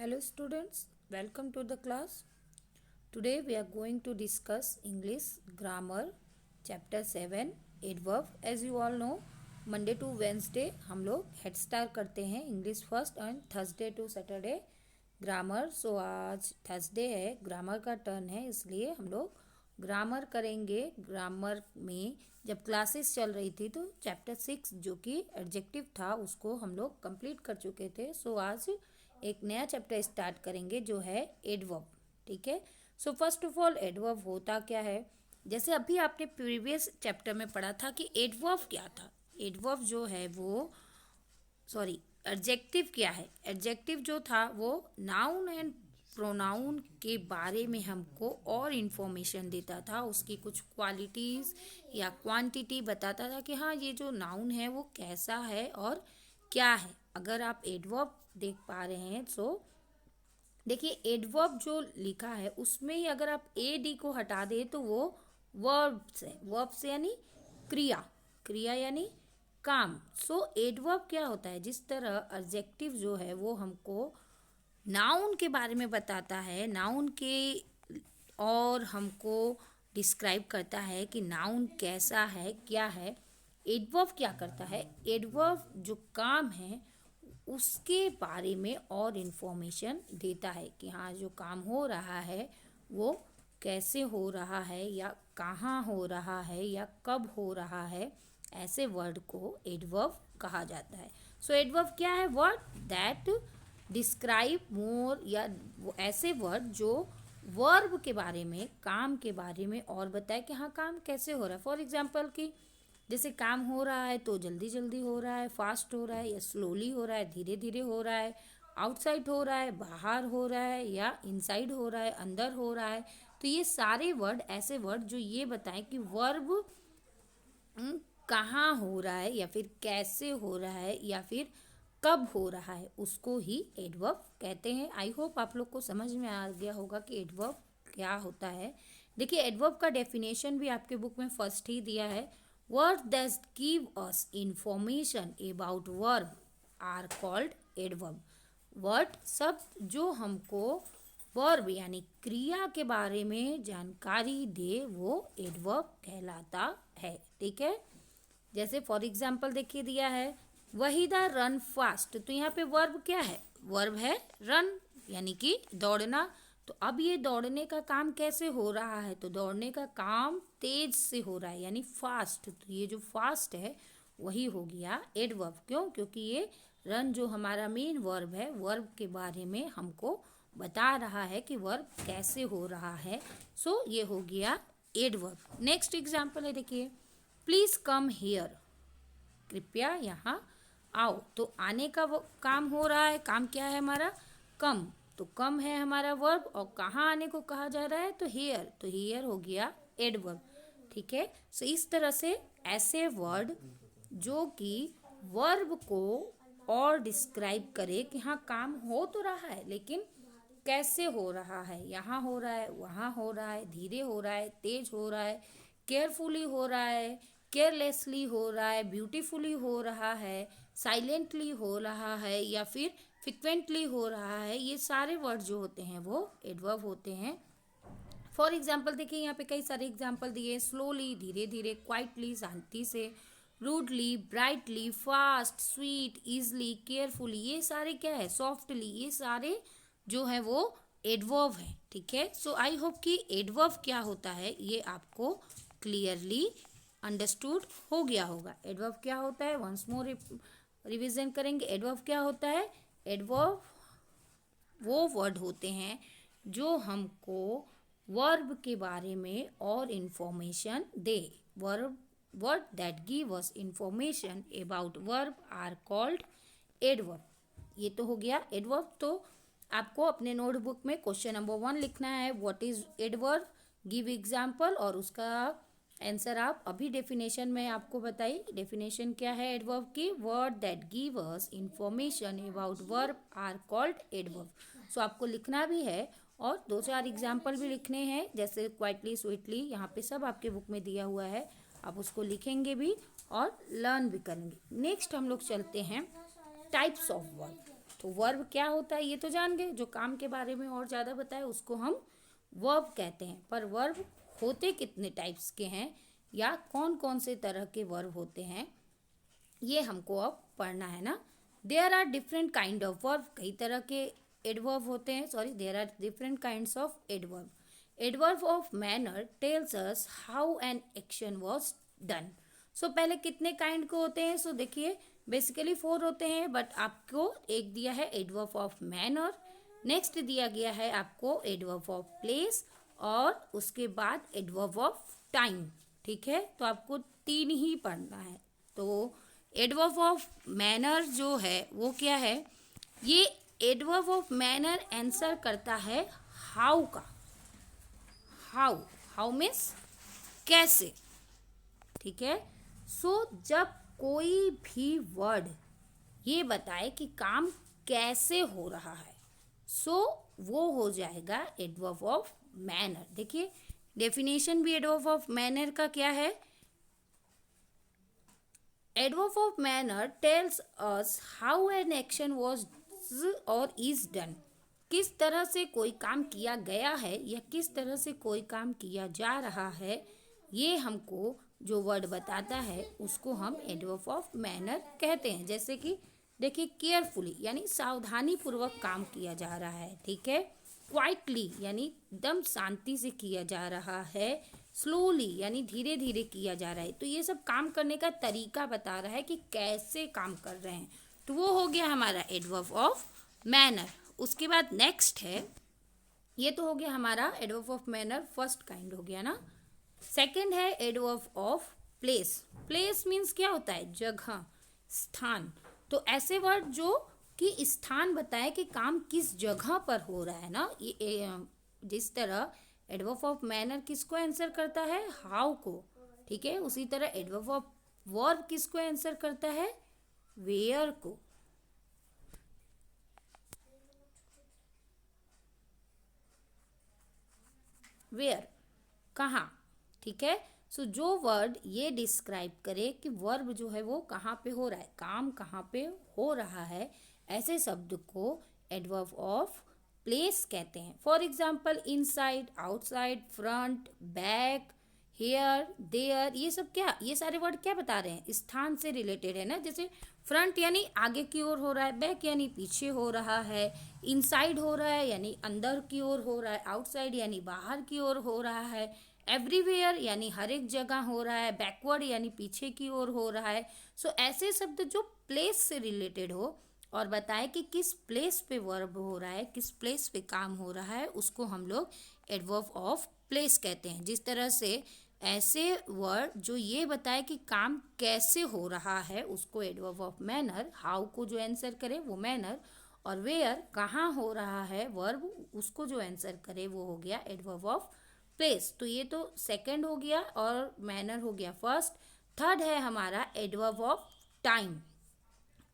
Hello students, welcome to the class. Today we are going to discuss English grammar chapter 7 adverb. As you all know, Monday to Wednesday हम लोग head start करते हैं English first and Thursday to Saturday grammar. So आज Thursday है, grammar का turn है, इसलिए हम लोग ग्रामर करेंगे. ग्रामर में जब क्लासेस चल रही थी तो चैप्टर 6 जो कि एडजेक्टिव था उसको हम लोग कंप्लीट कर चुके थे. सो आज एक नया चैप्टर स्टार्ट करेंगे जो है एडवर्ब. ठीक है. So first of all adverb होता क्या है. जैसे अभी आपने प्रीवियस चैप्टर में पढ़ा था कि एडवर्ब क्या था. एडवर्ब जो है वो एडजेक्टिव क्या है. एडजेक्टिव जो था वो नाउन एंड प्रोनाउन के बारे में हमको और इन्फॉर्मेशन देता था. उसकी कुछ क्वालिटीज़ या क्वांटिटी बताता था कि हाँ ये जो नाउन है वो कैसा है और क्या है. अगर आप एडवर्ब देख पा रहे हैं तो देखिए एडवर्ब जो लिखा है उसमें ही अगर आप ए डी को हटा दें तो वो वर्ब्स है. वर्ब्स यानी क्रिया, क्रिया यानी काम. सो एडवर्ब क्या होता है. जिस तरह एडजेक्टिव जो है वो हमको नाउन के बारे में बताता है, नाउन के और हमको डिस्क्राइब करता है कि नाउन कैसा है क्या है. एडवर्ब क्या करता है. एडवर्ब जो काम है उसके बारे में और इन्फॉर्मेशन देता है कि हाँ जो काम हो रहा है वो कैसे हो रहा है या कहाँ हो रहा है या कब हो रहा है. ऐसे वर्ड को एडवर्ब कहा जाता है. सो एडवर्ब क्या है. वर्ड दैट डिस्क्राइब मोर, या ऐसे वर्ड जो वर्ब के बारे में, काम के बारे में और बताए कि हाँ काम कैसे हो रहा है. फॉर एग्जाम्पल कि जैसे काम हो रहा है तो जल्दी जल्दी हो रहा है, फास्ट हो रहा है या स्लोली हो रहा है, धीरे धीरे हो रहा है, आउटसाइड हो रहा है, बाहर हो रहा है या इनसाइड हो रहा है, अंदर हो रहा है. तो ये सारे वर्ड ऐसे वर्ड जो ये बताएं कि वर्ब कहाँ हो रहा है या फिर कैसे हो रहा है या फिर कब हो रहा है, उसको ही एडवर्ब कहते हैं. आई होप आप लोग को समझ में आ गया होगा कि एडवर्ब क्या होता है. देखिए एडवर्ब का डेफिनेशन भी आपके बुक में फर्स्ट ही दिया है. Words that give us information about verb are called adverb. Word शब्द जो हमको वर्ब यानी क्रिया के बारे में जानकारी दे वो एडवर्ब कहलाता है. ठीक है. जैसे फॉर एग्जाम्पल देखिए दिया है वहीदा रन फास्ट. तो यहाँ पे वर्ब क्या है. वर्ब है रन यानी कि दौड़ना. तो अब ये दौड़ने का काम कैसे हो रहा है. तो दौड़ने का काम तेज से हो रहा है यानी फास्ट. तो ये जो फास्ट है वही हो गया एडवर्ब. क्यों. क्योंकि ये रन जो हमारा मेन वर्ब है, वर्ब के बारे में हमको बता रहा है कि वर्ब कैसे हो रहा है. सो ये हो गया एडवर्ब. नेक्स्ट एग्जाम्पल है देखिए प्लीज कम हियर. कृपया यहाँ आओ. तो आने का वो काम हो रहा है. काम क्या है हमारा. कम. तो कम है हमारा वर्ब और कहाँ आने को कहा जा रहा है. तो हियर. तो हियर हो गया एडवर्ब. ठीक है. सो इस तरह से ऐसे वर्ड जो कि वर्ब को और डिस्क्राइब करे कि हाँ काम हो तो रहा है लेकिन कैसे हो रहा है. यहाँ हो रहा है, वहाँ हो रहा है, धीरे हो रहा है, तेज हो रहा है, केयरफुली हो रहा है, केयरलेसली हो रहा है, ब्यूटीफुली हो रहा है, साइलेंटली हो रहा है या फिर फ्रिक्वेंटली हो रहा है. ये सारे वर्ड जो होते हैं वो एडवर्ब होते हैं. फॉर एग्जाम्पल देखिए यहाँ पे कई सारे एग्जाम्पल दिए. स्लोली धीरे धीरे, क्वाइटली शांति से, rudely brightly, fast sweet easily, carefully, ये सारे क्या है. सॉफ्टली, ये सारे जो है वो एडवर्ब है. ठीक है. सो आई होप कि एडवर्ब क्या होता है ये आपको क्लियरली अंडरस्टूड हो गया होगा. एडवर्ब क्या होता है वंस मोर रिवीजन करेंगे. एडवर्ब क्या होता है. एडवर्ब वो वर्ड होते हैं जो हमको वर्ब के बारे में और इन्फॉर्मेशन दे. Word that give us information about verb are called adverb. ये तो हो गया एडवर्ब. तो आपको अपने नोटबुक में क्वेश्चन नंबर 1 लिखना है. What is adverb, give example, और उसका आंसर आप अभी डेफिनेशन में आपको बताई. डेफिनेशन क्या है एडवर्ब की. Word that give us information about verb are called adverb. So आपको लिखना भी है और 2-4 एग्जाम्पल भी लिखने हैं. जैसे क्वाइटली, स्वीटली, यहाँ पे सब आपके बुक में दिया हुआ है. आप उसको लिखेंगे भी और लर्न भी करेंगे. नेक्स्ट हम लोग चलते हैं टाइप्स ऑफ वर्ब. तो वर्ब क्या होता है ये तो जान गए, जो काम के बारे में और ज़्यादा बताए उसको हम वर्ब कहते हैं। पर वर्ब होते कितने टाइप्स के हैं या कौन कौन से तरह के वर्ब होते हैं ये हमको अब पढ़ना है ना। There are different kind of verb, कई तरह के एडवर्ब होते हैं, sorry there are different kinds of adverb. Adverb of manner tells us how an action was done. So पहले कितने काइंड के होते हैं, सो देखिए बेसिकली 4 होते हैं, बट आपको एक दिया है एडवर्ब ऑफ मैनर, नेक्स्ट दिया गया है आपको एडवर्ब ऑफ प्लेस, और उसके बाद एडवर्ब ऑफ टाइम। ठीक है, तो आपको 3 ही पढ़ना है। तो एडवर्ब ऑफ मैनर जो है वो क्या है, ये एडवर्ब ऑफ मैनर आंसर करता है हाउ का। हाउ, हाउ मीन्स कैसे। ठीक है, सो जब कोई भी वर्ड ये बताए कि काम कैसे हो रहा है, सो वो हो जाएगा एडवर्ब ऑफ मैनर। देखिए डेफिनेशन भी एडवर्ब ऑफ मैनर का क्या है, adverb of manner tells us how an action was और इज डन। किस तरह से कोई काम किया गया है या किस तरह से कोई काम किया जा रहा है, ये हमको जो वर्ड बताता है उसको हम एडवर्ब ऑफ मैनर कहते हैं। जैसे कि देखिए केयरफुली यानी सावधानी पूर्वक काम किया जा रहा है। ठीक है, क्वाइटली यानी एकदम शांति से किया जा रहा है, स्लोली यानी धीरे धीरे किया जा रहा है। तो ये सब काम करने का तरीका बता रहा है कि कैसे काम कर रहे हैं, तो वो हो गया हमारा एडवर्ब ऑफ मैनर। उसके बाद नेक्स्ट है, ये तो हो गया हमारा adverb of manner first kind हो गया ना। सेकंड है adverb of place. Place means क्या होता है, जगह, स्थान। तो ऐसे वर्ड जो कि स्थान बताए कि काम किस जगह पर हो रहा है ना, ये जिस तरह एडवर्ब ऑफ मैनर किसको आंसर करता है, हाउ को। ठीक है, उसी तरह एडवर्ब ऑफ वर्ब किसको आंसर करता है, वेयर को। वेयर कहाँ। ठीक है, सो जो वर्ड ये डिस्क्राइब करे कि वर्ब जो है वो कहाँ पे हो रहा है, काम कहाँ पे हो रहा है, ऐसे शब्द को एडवर्ब ऑफ प्लेस कहते हैं। For example inside, outside, front, back, here, there, ये सब क्या, ये सारे वर्ड क्या बता रहे हैं, स्थान से रिलेटेड है ना। जैसे फ्रंट यानी आगे की ओर हो रहा है, बैक यानी पीछे हो रहा है, इनसाइड हो रहा है यानी अंदर की ओर हो रहा है, आउटसाइड यानी बाहर की ओर हो रहा है, एवरीवेयर यानी हर एक जगह हो रहा है, बैकवर्ड यानी पीछे की ओर हो रहा है। सो ऐसे शब्द जो प्लेस से रिलेटेड हो और बताए कि किस प्लेस पे वर्ब हो रहा है, किस प्लेस पे काम हो रहा है, उसको हम लोग एडवर्ब ऑफ प्लेस कहते हैं। जिस तरह से ऐसे वर्ड जो ये बताए कि काम कैसे हो रहा है उसको एडवर्ब ऑफ मैनर, हाउ को जो आंसर करे वो मैनर, और वेयर कहाँ हो रहा है वर्ब उसको जो आंसर करे वो हो गया एडवर्ब ऑफ प्लेस। तो ये तो सेकंड हो गया और मैनर हो गया फर्स्ट। थर्ड है हमारा एडवर्ब ऑफ टाइम।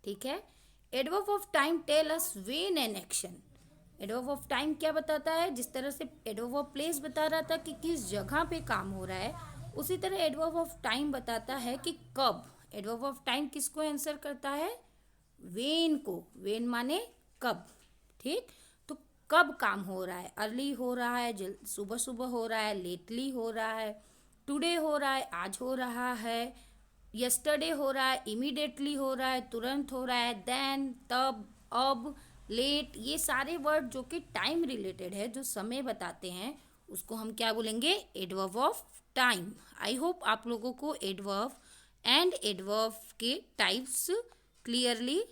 ठीक है, adverb of time tell us when an action. Adverb of time क्या बताता है, जिस तरह से एडवर्ब ऑफ प्लेस बता रहा था कि किस जगह पे काम हो रहा है, उसी तरह एडवर्ब ऑफ टाइम बताता है कि कब। एडवर्ब ऑफ टाइम किसको आंसर करता है, वेन को। वेन माने कब। ठीक, तो कब काम हो रहा है, अर्ली हो रहा है, सुबह सुबह हो रहा है, लेटली हो रहा है, टुडे हो रहा है, आज हो रहा है, यस्टरडे हो रहा है, इमीडिएटली हो रहा है, तुरंत हो रहा है, देन, तब, अब, लेट। ये सारे वर्ड जो कि टाइम रिलेटेड है, जो समय बताते हैं, उसको हम क्या बोलेंगे, adverb of time. I hope आप लोगों को एडवर्ब एंड एडवर्ब के टाइप्स क्लियरली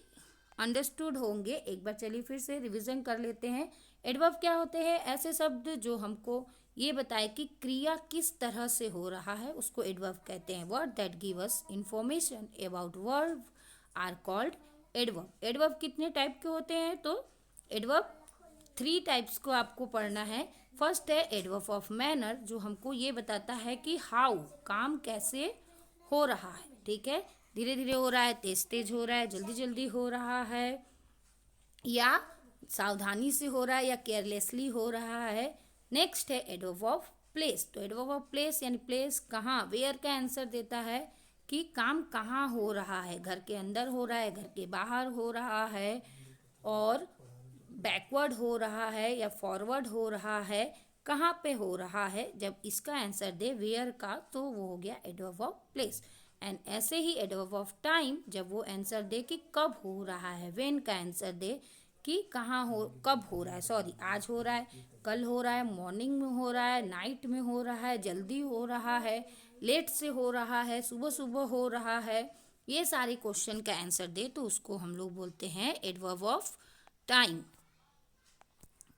अंडरस्टूड होंगे। एक बार चलिए फिर से रिवीजन कर लेते हैं। एडवर्ब क्या होते हैं, ऐसे शब्द जो हमको ये बताए कि क्रिया किस तरह से हो रहा है, उसको एडवर्ब कहते हैं। Word that give us information about verb are called adverb. Adverb कितने टाइप के होते हैं, तो एडवर्ब 3 टाइप्स को आपको पढ़ना है। फर्स्ट है एडवर्ब ऑफ मैनर, जो हमको ये बताता है कि हाउ काम कैसे हो रहा है। ठीक है, धीरे धीरे हो रहा है, तेज तेज हो रहा है, जल्दी जल्दी हो रहा है, या सावधानी से हो रहा है, या केयरलेसली हो रहा है। नेक्स्ट है एडवर्ब ऑफ प्लेस। तो एडवर्ब ऑफ प्लेस यानी प्लेस कहाँ, वेयर का आंसर देता है कि काम कहाँ हो रहा है, घर के अंदर हो रहा है, घर के बाहर हो रहा है, और बैकवर्ड हो रहा है या फॉरवर्ड हो रहा है, कहाँ पे हो रहा है, जब इसका आंसर दे वेयर का तो वो हो गया एडवर्ब ऑफ प्लेस। एंड ऐसे ही एडवर्ब ऑफ टाइम जब वो आंसर दे कि कब हो रहा है, व्हेन का आंसर दे कि कहाँ हो, कब हो रहा है, सॉरी आज हो रहा है, कल हो रहा है, मॉर्निंग में हो रहा है, नाइट में हो रहा है, जल्दी हो रहा है, लेट से हो रहा है, सुबह सुबह हो रहा है, ये सारे क्वेश्चन का आंसर दे तो उसको हम लोग बोलते हैं एडवर्ब ऑफ टाइम।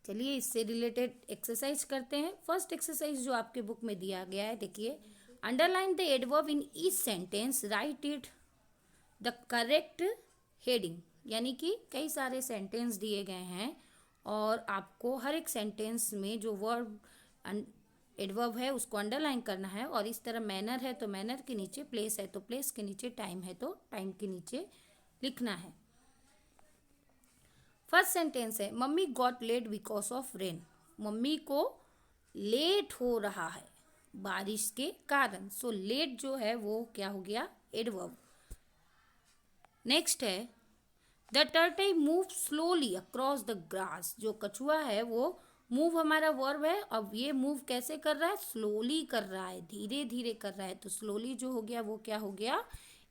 चलिए इससे रिलेटेड एक्सरसाइज करते हैं। फर्स्ट एक्सरसाइज जो आपके बुक में दिया गया है, देखिए, underline the adverb in each sentence, right it the correct heading. यानी कि कई सारे सेंटेंस दिए गए हैं और आपको हर एक सेंटेंस में जो वर्ब एडवर्ब है उसको अंडरलाइन करना है। और इस तरह मैनर है तो मैनर के नीचे, प्लेस है तो प्लेस के नीचे, टाइम है तो टाइम के नीचे लिखना है। फर्स्ट सेंटेंस है mummy got late because of rain. Mummy को लेट हो रहा है बारिश के कारण। सो लेट जो है वो क्या हो गया, एडवर्ब। नेक्स्ट है the turtle move slowly across the grass. जो कछुआ है वो मूव हमारा वर्ब है। अब ये मूव कैसे कर रहा है, स्लोली कर रहा है, धीरे धीरे कर रहा है। तो स्लोली जो हो गया वो क्या हो गया,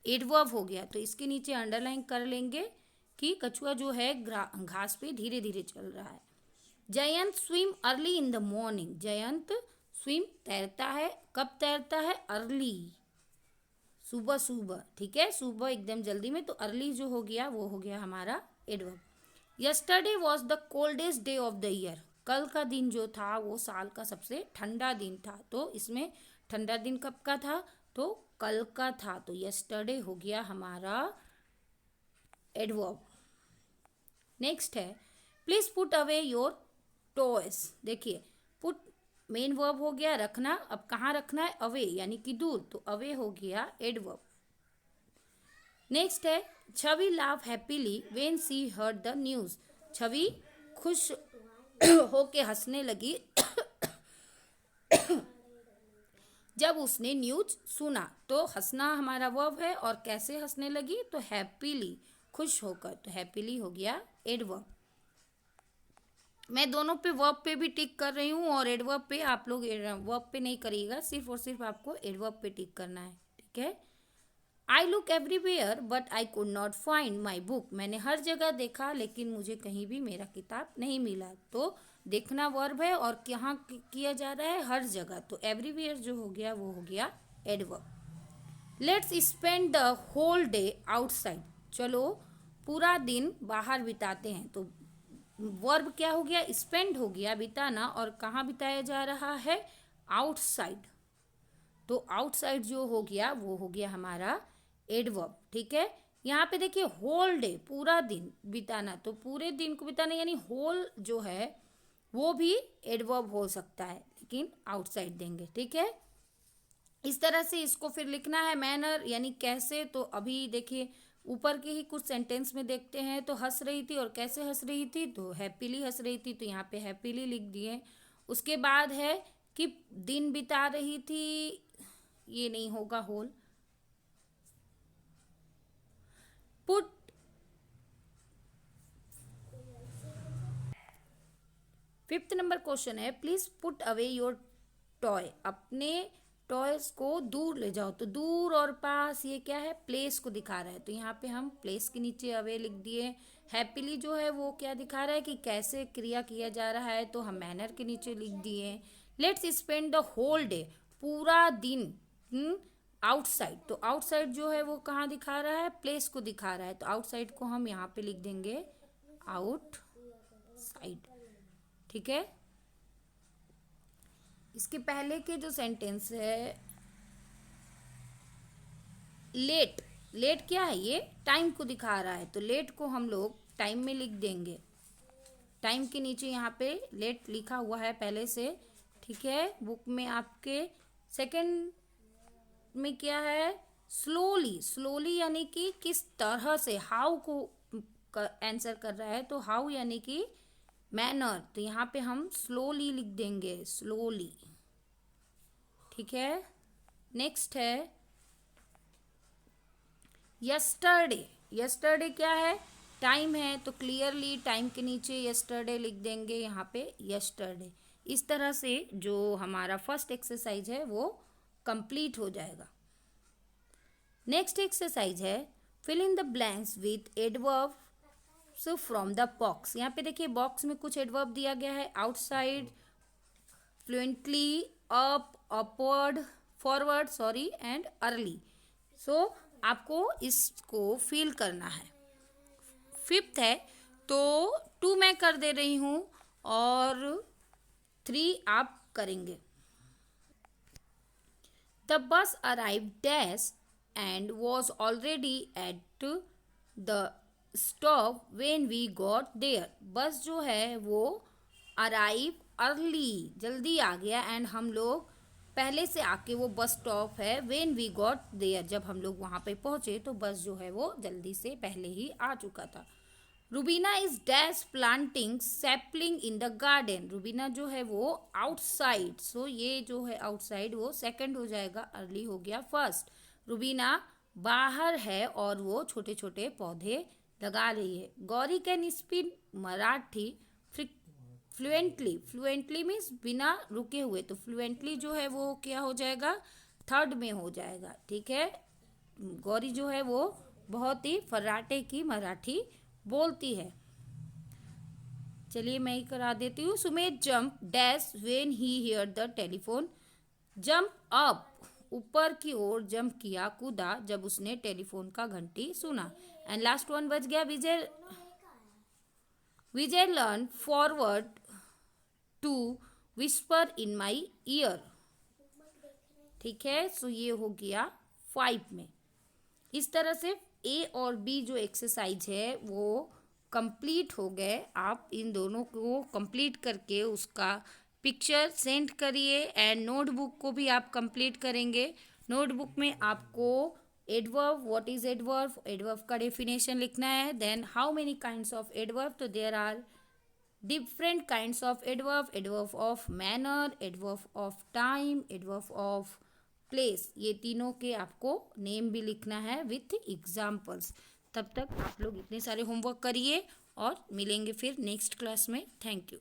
एडवर्ब हो गया। तो इसके नीचे अंडरलाइन कर लेंगे कि कछुआ जो है घास पे धीरे धीरे चल रहा है। Jayant swim early in the morning. Jayant swim तैरता है, कब तैरता है, अर्ली, सुबह सुबह, ठीक है, सुबह एकदम जल्दी में। तो अर्ली जो हो गया वो हो गया हमारा adverb. Yesterday was the coldest day of the year. कल का दिन जो था वो साल का सबसे ठंडा दिन था। तो इसमें ठंडा दिन कब का था, तो कल का था। तो यस्टरडे हो गया हमारा एडवर्ब। नेक्स्ट है please put away your toys. देखिए पुट मेन वर्ब हो गया रखना। अब कहाँ रखना है, अवे यानी कि दूर। तो अवे हो गया एडवर्ब। नेक्स्ट है Chhavi laugh happily when she heard the news. Chhavi खुश होके हंसने लगी जब उसने न्यूज सुना। तो हंसना हमारा वर्ब है और कैसे हंसने लगी, तो हैप्पीली, खुश होकर। तो हैप्पीली हो गया एडवर्ब। मैं दोनों पे वर्ब पे भी टिक कर रही हूँ और एडवर्ब पे आप लोग वर्ब पे नहीं करिएगा, सिर्फ और सिर्फ आपको एडवर्ब पे टिक करना है, ठीक है। I look everywhere but I could not find my book. मैंने हर जगह देखा लेकिन मुझे कहीं भी मेरा किताब नहीं मिला। तो देखना वर्ब है और यहाँ किया जा रहा है हर जगह। तो एवरीवेयर जो हो गया वो हो गया adverb. Let's spend the whole day outside. चलो पूरा दिन बाहर बिताते हैं। तो वर्ब क्या हो गया, स्पेंड हो गया, बिताना। और कहाँ बिताया जा रहा है, आउटसाइड। तो आउटसाइड जो हो गया वो हो गया हमारा एडवर्ब, ठीक है। यहाँ पे देखिए होल डे, पूरा दिन बिताना। तो पूरे दिन को बिताना यानी होल जो है वो भी एडवर्ब हो सकता है, लेकिन आउटसाइड देंगे, ठीक है। इस तरह से इसको फिर लिखना है मैनर यानी कैसे। तो अभी देखिए ऊपर के ही कुछ सेंटेंस में देखते हैं। तो हंस रही थी और कैसे हंस रही थी, तो हैप्पीली हंस रही थी। तो यहाँ पे हैप्पीली लिख दिए। उसके बाद है कि दिन बिता रही थी, ये नहीं होगा होल। पुट फिफ्थ नंबर क्वेश्चन है please put away your toy. अपने टॉयज को दूर ले जाओ। तो दूर और पास ये क्या है, प्लेस को दिखा रहा है। तो यहाँ पे हम प्लेस के नीचे अवे लिख दिए। हैप्पीली जो है वो क्या दिखा रहा है कि कैसे क्रिया किया जा रहा है। तो हम मैनर के नीचे लिख दिए। Let's spend the whole day, पूरा दिन आउटसाइड। तो आउटसाइड जो है वो कहाँ दिखा रहा है, प्लेस को दिखा रहा है। तो आउटसाइड को हम यहाँ पे लिख देंगे आउटसाइड, ठीक है। इसके पहले के जो सेंटेंस है लेट, लेट क्या है, ये टाइम को दिखा रहा है। तो लेट को हम लोग टाइम में लिख देंगे। टाइम के नीचे यहाँ पे लेट लिखा हुआ है पहले से, ठीक है। बुक में आपके सेकंड में क्या है, स्लोली। स्लोली यानी कि किस तरह से, हाउ को आंसर कर रहा है। तो हाउ यानी कि मैनर। तो यहाँ पे हम स्लोली लिख देंगे, स्लोली, ठीक है। नेक्स्ट है यस्टरडे। यस्टरडे क्या है, टाइम है तो क्लियरली टाइम के नीचे यस्टरडे लिख देंगे, यहाँ पे यस्टरडे। इस तरह से जो हमारा फर्स्ट एक्सरसाइज है वो कंप्लीट हो जाएगा। नेक्स्ट एक्सरसाइज है fill in the blanks with adverbs from the box. यहाँ पे देखिए बॉक्स में कुछ एडवर्ब दिया गया है, outside, fluently, up, upward, forward sorry and early. So आपको इसको फिल करना है। फिफ्थ है तो 2 मैं कर दे रही हूँ और 3 आप करेंगे। The bus arrive dash and was already at the stop when we got there। बस जो है वो अराइव अर्ली, जल्दी आ गया, एंड हम लोग पहले से आके वो बस स्टॉप है when we got there, जब हम लोग वहाँ पे पहुँचे तो बस जो है वो जल्दी से पहले ही आ चुका था। Rubina is dash planting sapling in the garden. Rubina जो है वो आउटसाइड, सो ये जो है आउटसाइड वो सेकंड हो जाएगा, अर्ली हो गया फर्स्ट। रुबीना बाहर है और वो छोटे छोटे पौधे लगा रही है। Gauri can speak Marathi fluently. Fluently means बिना रुके हुए, तो फ्लुएंटली जो है वो क्या हो जाएगा, थर्ड में हो जाएगा। ठीक है, गौरी जो है वो बहुत ही फर्राटे की मराठी बोलती है। चलिए मैं ही करा देती हूँ। Sumedh jump dash when he here the telephone. Jump up, ऊपर की ओर जंप किया, कूदा जब उसने टेलीफोन का घंटी सुना। एंड लास्ट वन बच गया Vijay learn forward to whisper in my ear. ठीक है, सो ये हो गया 5 में। इस तरह से ए और बी जो एक्सरसाइज है वो कंप्लीट हो गए। आप इन दोनों को कंप्लीट करके उसका पिक्चर सेंड करिए, एंड नोटबुक को भी आप कंप्लीट करेंगे। नोटबुक में आपको adverb, what is adverb, adverb का डेफिनेशन लिखना है। Then how many kinds of adverb, तो there are different kinds of adverb, adverb of manner, adverb of time, adverb of place. ये तीनों के आपको नेम भी लिखना है विथ एग्जाम्पल्स। तब तक आप लोग इतने सारे होमवर्क करिए और मिलेंगे फिर नेक्स्ट क्लास में। Thank you.